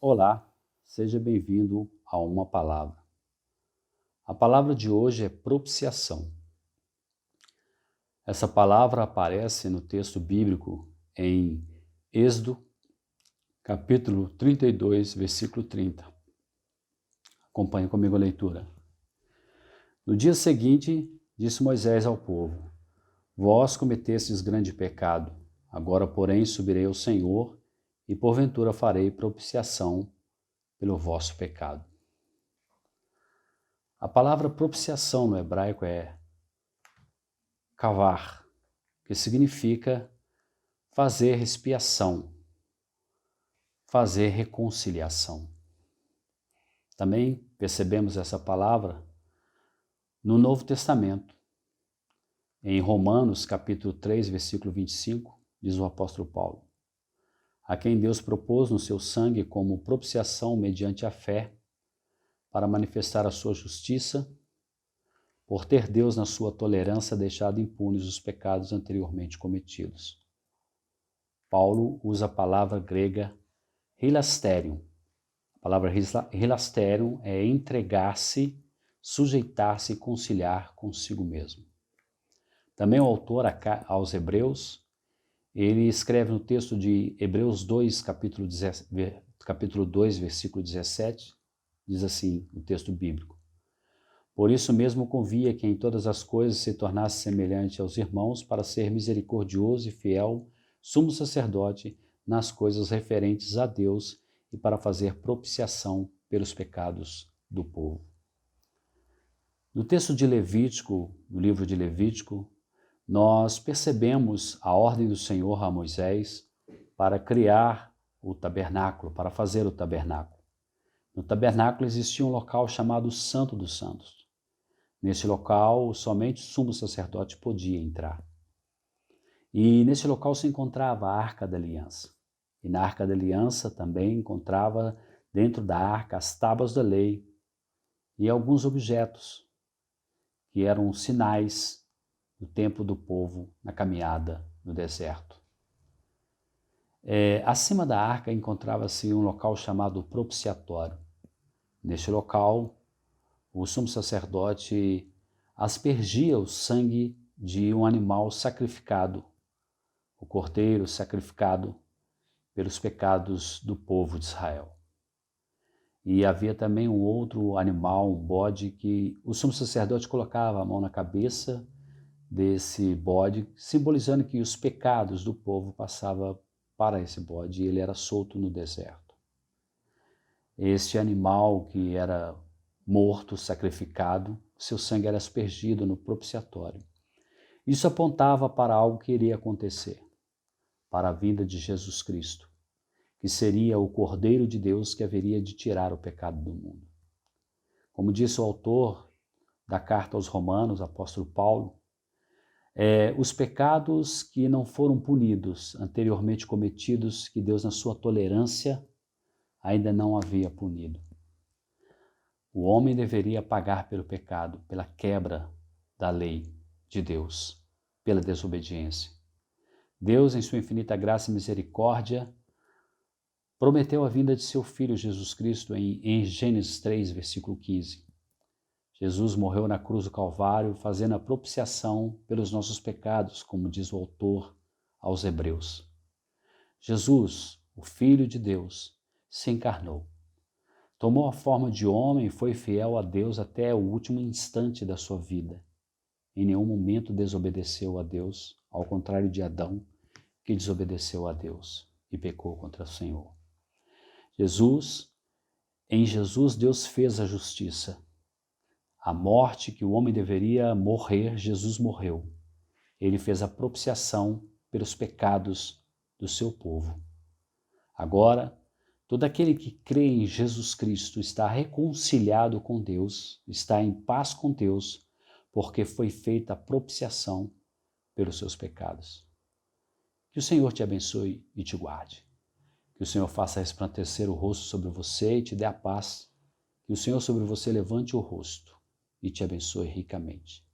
Olá, seja bem-vindo a Uma Palavra. A palavra de hoje é propiciação. Essa palavra aparece no texto bíblico em Êxodo, capítulo 32, versículo 30. Acompanhe comigo a leitura. No dia seguinte, disse Moisés ao povo: Vós cometestes grande pecado, agora, porém, subirei ao Senhor e porventura farei propiciação pelo vosso pecado. A palavra propiciação no hebraico é kavar, que significa fazer expiação, fazer reconciliação. Também percebemos essa palavra no Novo Testamento. Em Romanos, capítulo 3, versículo 25, diz o apóstolo Paulo: a quem Deus propôs no seu sangue como propiciação mediante a fé, para manifestar a sua justiça, por ter Deus na sua tolerância deixado impunes os pecados anteriormente cometidos. Paulo usa a palavra grega hilasterion. A palavra hilasterion é entregar-se, sujeitar-se e conciliar consigo mesmo. Também o autor aos Hebreus, ele escreve no texto de Hebreus 2, capítulo 2, versículo 17, diz assim o texto bíblico: Por isso mesmo convia que em todas as coisas se tornasse semelhante aos irmãos, para ser misericordioso e fiel, sumo sacerdote nas coisas referentes a Deus e para fazer propiciação pelos pecados do povo. No texto de Levítico, no livro de Levítico, nós percebemos a ordem do Senhor a Moisés para criar o tabernáculo, para fazer o tabernáculo. No tabernáculo existia um local chamado Santo dos Santos. Nesse local, somente o sumo sacerdote podia entrar. E nesse local se encontrava a Arca da Aliança. E na Arca da Aliança também encontrava dentro da arca as tábuas da lei e alguns objetos que eram sinais do tempo do povo na caminhada no deserto. Acima da arca encontrava-se um local chamado propiciatório. Neste local, o sumo sacerdote aspergia o sangue de um animal sacrificado, o cordeiro sacrificado pelos pecados do povo de Israel. E havia também um outro animal, um bode, que o sumo sacerdote colocava a mão na cabeça desse bode, simbolizando que os pecados do povo passavam para esse bode e ele era solto no deserto. Este animal que era morto, sacrificado, seu sangue era aspergido no propiciatório. Isso apontava para algo que iria acontecer, para a vinda de Jesus Cristo, que seria o Cordeiro de Deus que haveria de tirar o pecado do mundo. Como disse o autor da carta aos Romanos, apóstolo Paulo, os pecados que não foram punidos, anteriormente cometidos, que Deus na sua tolerância ainda não havia punido. O homem deveria pagar pelo pecado, pela quebra da lei de Deus, pela desobediência. Deus, em sua infinita graça e misericórdia, prometeu a vinda de seu Filho Jesus Cristo em Gênesis 3, versículo 15. Jesus morreu na cruz do Calvário, fazendo a propiciação pelos nossos pecados, como diz o autor aos Hebreus. Jesus, o Filho de Deus, se encarnou. Tomou a forma de homem e foi fiel a Deus até o último instante da sua vida. Em nenhum momento desobedeceu a Deus, ao contrário de Adão, que desobedeceu a Deus e pecou contra o Senhor. Em Jesus, Deus fez a justiça. A morte que o homem deveria morrer, Jesus morreu. Ele fez a propiciação pelos pecados do seu povo. Agora, todo aquele que crê em Jesus Cristo está reconciliado com Deus, está em paz com Deus, porque foi feita a propiciação pelos seus pecados. Que o Senhor te abençoe e te guarde. Que o Senhor faça resplandecer o rosto sobre você e te dê a paz. Que o Senhor sobre você levante o rosto e te abençoe ricamente.